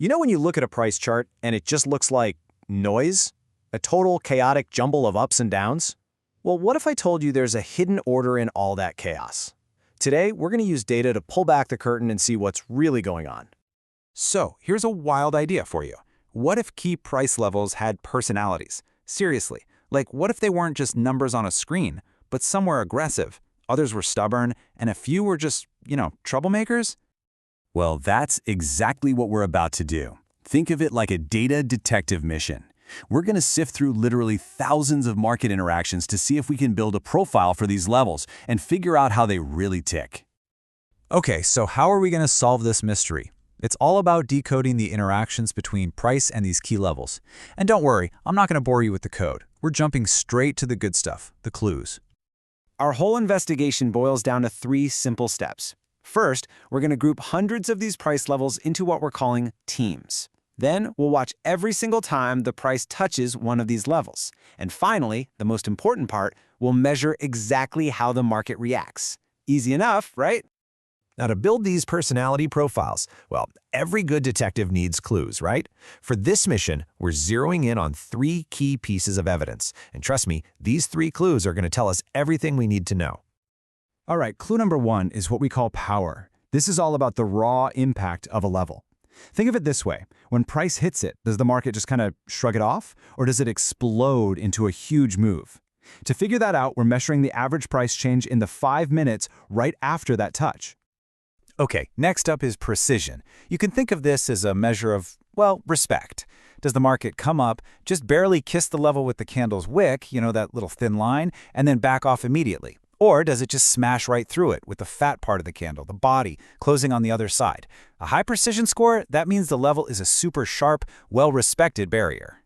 You know when you look at a price chart and it just looks like noise? A total chaotic jumble of ups and downs? Well, what if I told you there's a hidden order in all that chaos? Today, we're going to use data to pull back the curtain and see what's really going on. So, here's a wild idea for you. What if key price levels had personalities? Seriously, like what if they weren't just numbers on a screen, but some were aggressive, others were stubborn, and a few were just, troublemakers? Well, that's exactly what we're about to do. Think of it like a data detective mission. We're going to sift through literally thousands of market interactions to see if we can build a profile for these levels and figure out how they really tick. Okay, so how are we going to solve this mystery? It's all about decoding the interactions between price and these key levels. And don't worry, I'm not going to bore you with the code. We're jumping straight to the good stuff, the clues. Our whole investigation boils down to 3 simple steps. First, we're going to group hundreds of these price levels into what we're calling teams. Then, we'll watch every single time the price touches one of these levels. And finally, the most important part, we'll measure exactly how the market reacts. Easy enough, right? Now, to build these personality profiles, well, every good detective needs clues, right? For this mission, we're zeroing in on 3 key pieces of evidence. And trust me, these 3 clues are going to tell us everything we need to know. All right, clue number 1 is what we call power. This is all about the raw impact of a level. Think of it this way. When price hits it, does the market just kind of shrug it off? Or does it explode into a huge move? To figure that out, we're measuring the average price change in the 5 minutes right after that touch. Okay, next up is precision. You can think of this as a measure of, well, respect. Does the market come up, just barely kiss the level with the candle's wick, that little thin line, and then back off immediately? Or does it just smash right through it with the fat part of the candle, the body, closing on the other side? A high precision score, that means the level is a super sharp, well-respected barrier.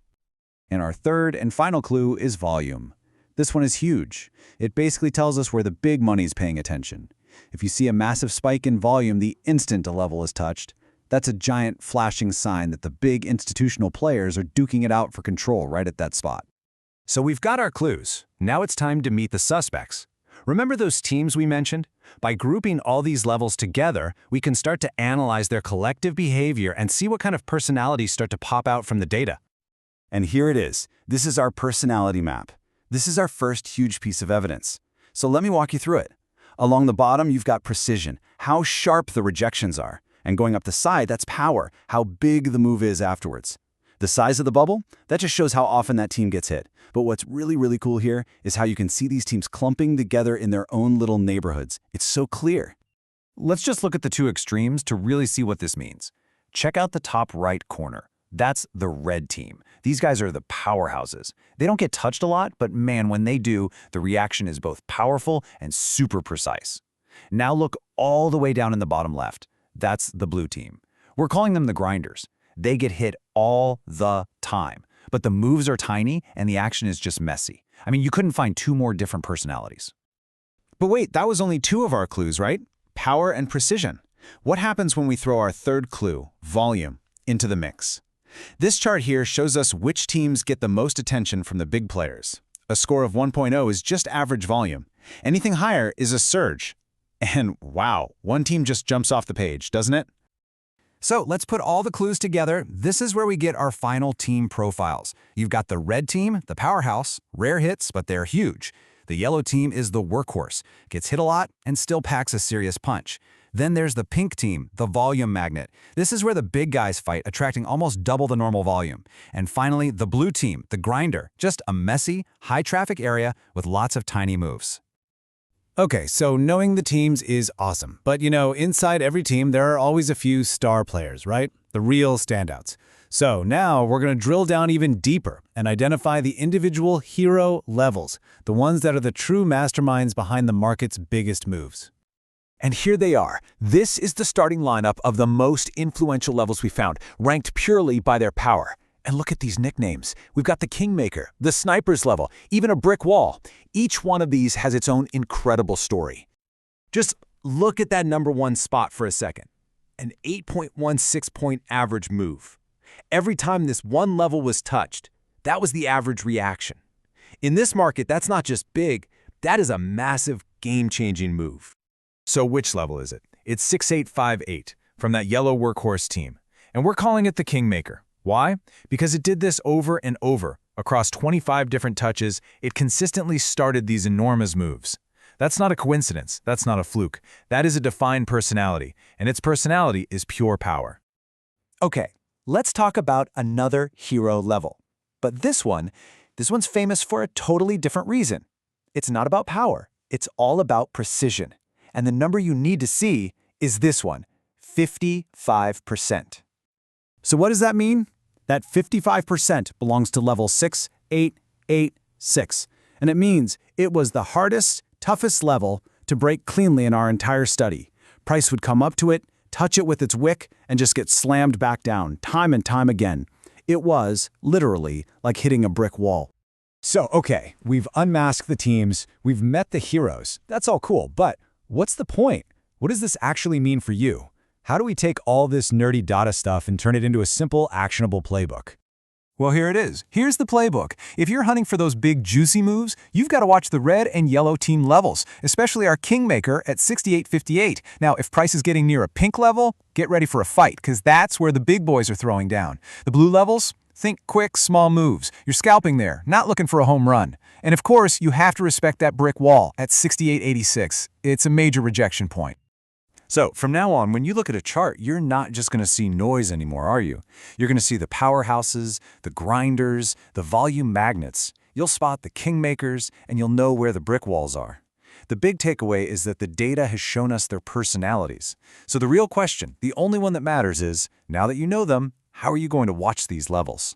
And our third and final clue is volume. This one is huge. It basically tells us where the big money's paying attention. If you see a massive spike in volume the instant a level is touched, that's a giant flashing sign that the big institutional players are duking it out for control right at that spot. So we've got our clues. Now it's time to meet the suspects. Remember those teams we mentioned? By grouping all these levels together, we can start to analyze their collective behavior and see what kind of personalities start to pop out from the data. And here it is. This is our personality map. This is our first huge piece of evidence. So let me walk you through it. Along the bottom, you've got precision, how sharp the rejections are. And going up the side, that's power, how big the move is afterwards. The size of the bubble, that just shows how often that team gets hit. But what's really, really cool here is how you can see these teams clumping together in their own little neighborhoods. It's so clear. Let's just look at the 2 extremes to really see what this means. Check out the top right corner. That's the red team. These guys are the powerhouses. They don't get touched a lot, but man, when they do, the reaction is both powerful and super precise. Now look all the way down in the bottom left. That's the blue team. We're calling them the grinders. They get hit all the time, but the moves are tiny and the action is just messy. I mean, you couldn't find 2 more different personalities. But wait, that was only 2 of our clues, right? Power and precision. What happens when we throw our third clue, volume, into the mix? This chart here shows us which teams get the most attention from the big players. A score of 1.0 is just average volume. Anything higher is a surge. And wow, one team just jumps off the page, doesn't it? So let's put all the clues together. This is where we get our final team profiles. You've got the red team, the powerhouse, rare hits, but they're huge. The yellow team is the workhorse, gets hit a lot and still packs a serious punch. Then there's the pink team, the volume magnet. This is where the big guys fight, attracting almost double the normal volume. And finally, the blue team, the grinder, just a messy, high-traffic area with lots of tiny moves. Okay, so knowing the teams is awesome. But inside every team, there are always a few star players, right? The real standouts. So now we're going to drill down even deeper and identify the individual hero levels, the ones that are the true masterminds behind the market's biggest moves. And here they are. This is the starting lineup of the most influential levels we found, ranked purely by their power. And look at these nicknames. We've got the Kingmaker, the Sniper's level, even a brick wall. Each one of these has its own incredible story. Just look at that number 1 spot for a second. An 8.16-point average move. Every time this one level was touched, that was the average reaction. In this market, that's not just big, that is a massive game-changing move. So which level is it? It's 6858 from that yellow workhorse team. And we're calling it the Kingmaker. Why? Because it did this over and over. Across 25 different touches, it consistently started these enormous moves. That's not a coincidence. That's not a fluke. That is a defined personality, and its personality is pure power. Okay, let's talk about another hero level. But this one's famous for a totally different reason. It's not about power. It's all about precision. And the number you need to see is this one, 55%. So what does that mean? That 55% belongs to level 6886. And it means it was the hardest, toughest level to break cleanly in our entire study. Price would come up to it, touch it with its wick, and just get slammed back down, time and time again. It was, literally, like hitting a brick wall. So, okay, we've unmasked the teams, we've met the heroes. That's all cool, but what's the point? What does this actually mean for you? How do we take all this nerdy data stuff and turn it into a simple, actionable playbook? Well, here it is. Here's the playbook. If you're hunting for those big, juicy moves, you've got to watch the red and yellow team levels, especially our Kingmaker at 68.58. Now, if price is getting near a pink level, get ready for a fight, because that's where the big boys are throwing down. The blue levels? Think quick, small moves. You're scalping there, not looking for a home run. And of course, you have to respect that brick wall at 68.86. It's a major rejection point. So from now on, when you look at a chart, you're not just going to see noise anymore, are you? You're going to see the powerhouses, the grinders, the volume magnets. You'll spot the Kingmakers, and you'll know where the brick walls are. The big takeaway is that the data has shown us their personalities. So the real question, the only one that matters is, now that you know them, how are you going to watch these levels?